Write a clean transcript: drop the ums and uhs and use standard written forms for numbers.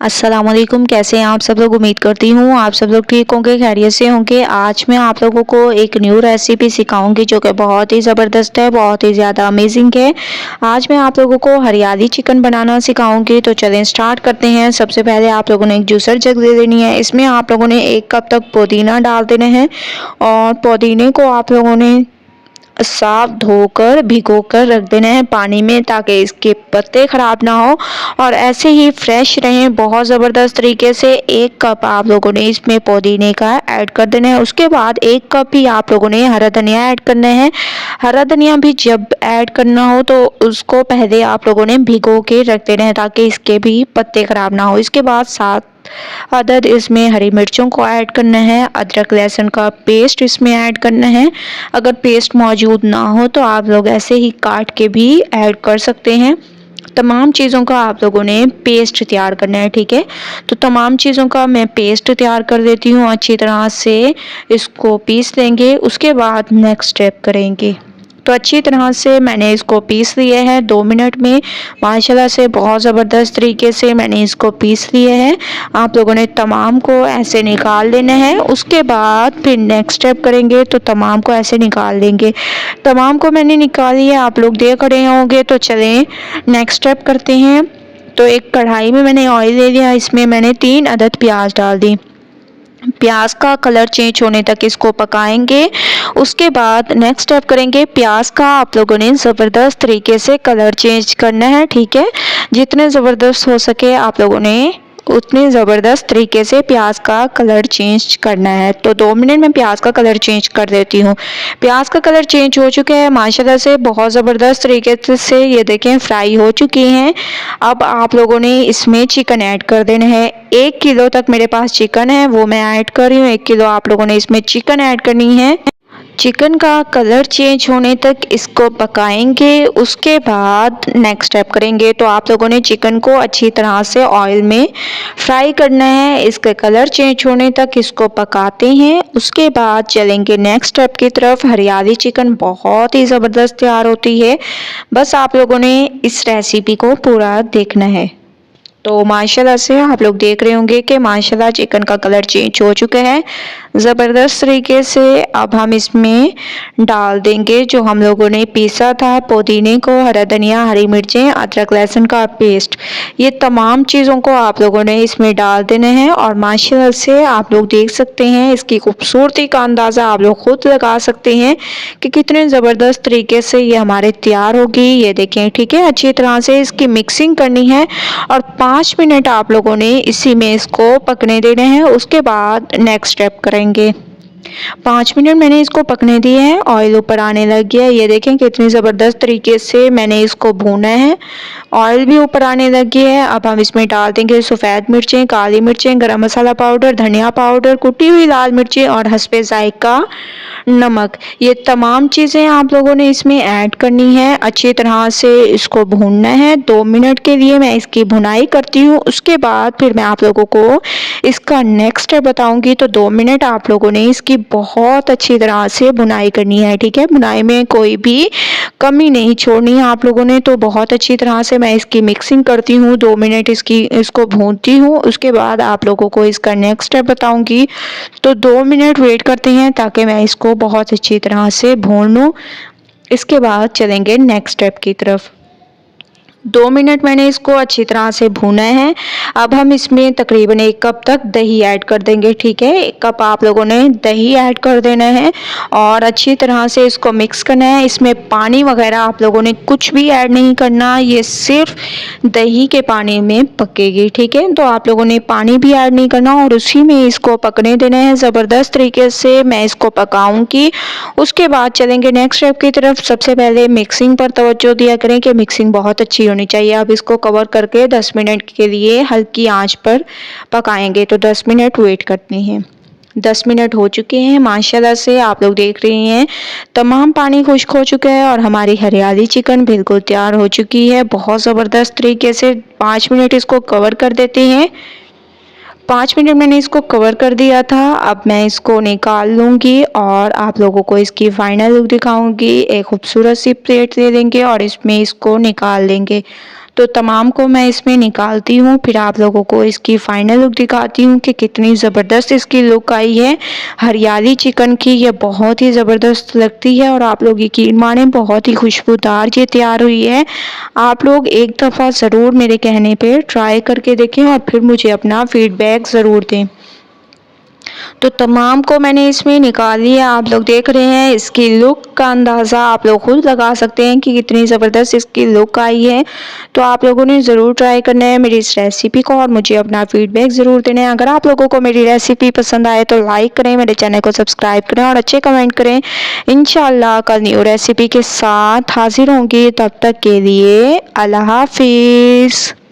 अस्सलामुअलैकुम। कैसे हैं आप सब लोग? उम्मीद करती हूँ आप सब लोग ठीक होंगे, खैरियत से होंगे। आज मैं आप लोगों को एक न्यू रेसिपी सिखाऊंगी जो कि बहुत ही ज़बरदस्त है, बहुत ही ज़्यादा अमेजिंग है। आज मैं आप लोगों को हरियाली चिकन बनाना सिखाऊंगी। तो चलें स्टार्ट करते हैं। सबसे पहले आप लोगों ने एक जूसर जग ले लेनी है। इसमें आप लोगों ने 1 कप तक पुदीना डाल देना है और पुदीने को आप लोगों ने साफ धोकर भिगोकर रख देना है पानी में, ताकि इसके पत्ते ख़राब ना हो और ऐसे ही फ्रेश रहें बहुत ज़बरदस्त तरीके से। 1 कप आप लोगों ने इसमें पुदीने का ऐड कर देना है। उसके बाद 1 कप ही आप लोगों ने हरा धनिया ऐड करना है। हरा धनिया भी जब ऐड करना हो तो उसको पहले आप लोगों ने भिगो के रख देना है, ताकि इसके भी पत्ते ख़राब ना हो। इसके बाद 7 अदद इसमें हरी मिर्चों को ऐड करना है। अदरक लहसुन का पेस्ट इसमें ऐड करना है। अगर पेस्ट मौजूद ना हो तो आप लोग ऐसे ही काट के भी ऐड कर सकते हैं। तमाम चीज़ों का आप लोगों ने पेस्ट तैयार करना है, ठीक है। तो तमाम चीज़ों का मैं पेस्ट तैयार कर देती हूँ। अच्छी तरह से इसको पीस लेंगे। उसके बाद नेक्स्ट स्टेप करेंगे। तो अच्छी तरह से मैंने इसको पीस लिए है 2 मिनट में। माशाल्लाह से बहुत ज़बरदस्त तरीके से मैंने इसको पीस लिए है। आप लोगों ने तमाम को ऐसे निकाल लेना है। उसके बाद फिर नेक्स्ट स्टेप करेंगे तो तमाम को ऐसे निकाल लेंगे। तमाम को मैंने निकाल लिया, आप लोग देख रहे होंगे। तो चलें नेक्स्ट स्टेप करते हैं। तो एक कढ़ाई में मैंने ऑयल ले लिया, इसमें मैंने 3 अदद प्याज डाल दी। प्याज का कलर चेंज होने तक इसको पकाएंगे। उसके बाद नेक्स्ट स्टेप करेंगे, प्याज का आप लोगों ने ज़बरदस्त तरीके से कलर चेंज करना है, ठीक है। जितने ज़बरदस्त हो सके आप लोगों ने उतने ज़बरदस्त तरीके से प्याज का कलर चेंज करना है। तो 2 मिनट में प्याज का कलर चेंज कर देती हूँ। प्याज का कलर चेंज हो चुका है माशाल्लाह से, बहुत ज़बरदस्त तरीके से ये देखें फ्राई हो चुकी हैं। अब आप लोगों ने इसमें चिकन ऐड कर देना है। 1 किलो तक मेरे पास चिकन है, वो मैं ऐड कर रही हूँ। 1 किलो आप लोगों ने इसमें चिकन ऐड करनी है। चिकन का कलर चेंज होने तक इसको पकाएंगे। उसके बाद नेक्स्ट स्टेप करेंगे। तो आप लोगों ने चिकन को अच्छी तरह से ऑयल में फ्राई करना है। इसका कलर चेंज होने तक इसको पकाते हैं। उसके बाद चलेंगे नेक्स्ट स्टेप की तरफ। हरियाली चिकन बहुत ही ज़बरदस्त तैयार होती है, बस आप लोगों ने इस रेसिपी को पूरा देखना है। तो माशाल्लाह से आप लोग देख रहे होंगे कि माशाल्लाह चिकन का कलर चेंज हो चुका है ज़बरदस्त तरीके से। अब हम इसमें डाल देंगे जो हम लोगों ने पीसा था, पुदीने को, हरा धनिया, हरी मिर्चें, अदरक लहसुन का पेस्ट। ये तमाम चीज़ों को आप लोगों ने इसमें डाल देना है और माशाल्लाह से आप लोग देख सकते हैं इसकी खूबसूरती का अंदाज़ा आप लोग खुद लगा सकते हैं कि कितने ज़बरदस्त तरीके से ये हमारे तैयार होगी। ये देखें, ठीक है। अच्छी तरह से इसकी मिक्सिंग करनी है और 5 मिनट आप लोगों ने इसी में इसको पकने देना है। उसके बाद नेक्स्ट स्टेप करेंगे। 5 मिनट मैंने इसको पकने दिए हैं। ऑयल ऊपर आने लग गया, ये देखें कितनी ज़बरदस्त तरीके से मैंने इसको भूना है। ऑयल भी ऊपर आने लग गया है। अब हम इसमें डाल देंगे सफ़ेद मिर्चें, काली मिर्चें, गरम मसाला पाउडर, धनिया पाउडर, कुटी हुई लाल मिर्चें और हस्बे जायका नमक। ये तमाम चीज़ें आप लोगों ने इसमें ऐड करनी है। अच्छी तरह से इसको भूनना है। 2 मिनट के लिए मैं इसकी भुनाई करती हूँ। उसके बाद फिर मैं आप लोगों को इसका नेक्स्ट स्टेप बताऊंगी। तो 2 मिनट आप लोगों ने इसकी बहुत अच्छी तरह से भुनाई करनी है, ठीक है। भुनाई में कोई भी कमी नहीं छोड़नी है आप लोगों ने। तो बहुत अच्छी तरह से मैं इसकी मिक्सिंग करती हूँ। 2 मिनट इसको भूनती हूँ। उसके बाद आप लोगों को इसका नेक्स्ट स्टेप बताऊंगी। तो 2 मिनट वेट करते हैं ताकि मैं इसको बहुत अच्छी तरह से भून लूँ। इसके बाद चलेंगे नेक्स्ट स्टेप की तरफ। 2 मिनट मैंने इसको अच्छी तरह से भूना है। अब हम इसमें तकरीबन 1 कप तक दही ऐड कर देंगे, ठीक है। 1 कप आप लोगों ने दही ऐड कर देना है और अच्छी तरह से इसको मिक्स करना है। इसमें पानी वगैरह आप लोगों ने कुछ भी ऐड नहीं करना, ये सिर्फ दही के पानी में पकेगी, ठीक है। तो आप लोगों ने पानी भी ऐड नहीं करना और उसी में इसको पकने देना है। ज़बरदस्त तरीके से मैं इसको पकाऊंगी। उसके बाद चलेंगे नेक्स्ट स्टेप की तरफ। सबसे पहले मिक्सिंग पर तवज्जो दिया करें कि मिक्सिंग बहुत अच्छी होनी चाहिए। अब इसको कवर करके 10 मिनट के लिए हल्की आंच पर पकाएंगे। तो 10 मिनट वेट करते हैं। 10 मिनट हो चुके हैं माशाल्लाह से, आप लोग देख रहे हैं तमाम पानी खुश्क हो चुका है और हमारी हरियाली चिकन बिल्कुल तैयार हो चुकी है बहुत ज़बरदस्त तरीके से। 5 मिनट इसको कवर कर देते हैं। 5 मिनट मैंने इसको कवर कर दिया था। अब मैं इसको निकाल लूँगी और आप लोगों को इसकी फ़ाइनल लुक दिखाऊंगी। एक खूबसूरत सी प्लेट ले लेंगे और इसमें इसको निकाल लेंगे। तो तमाम को मैं इसमें निकालती हूँ, फिर आप लोगों को इसकी फाइनल लुक दिखाती हूँ कि कितनी ज़बरदस्त इसकी लुक आई है। हरियाली चिकन की ये बहुत ही ज़बरदस्त लगती है और आप लोग यकीन माने बहुत ही खुशबूदार ये तैयार हुई है। आप लोग एक दफ़ा ज़रूर मेरे कहने पे ट्राई करके देखें और फिर मुझे अपना फीडबैक ज़रूर दें। तो तमाम को मैंने इसमें निकाल लिया। आप लोग देख रहे हैं इसकी लुक का अंदाज़ा आप लोग खुद लगा सकते हैं कि कितनी ज़बरदस्त इसकी लुक आई है। तो आप लोगों ने ज़रूर ट्राई करना है मेरी इस रेसिपी को और मुझे अपना फीडबैक ज़रूर देना है। अगर आप लोगों को मेरी रेसिपी पसंद आए तो लाइक करें, मेरे चैनल को सब्सक्राइब करें और अच्छे कमेंट करें। इंशाल्लाह कल न्यू रेसिपी के साथ हाजिर होंगी, तब तक के लिए अल्लाह हाफिज़।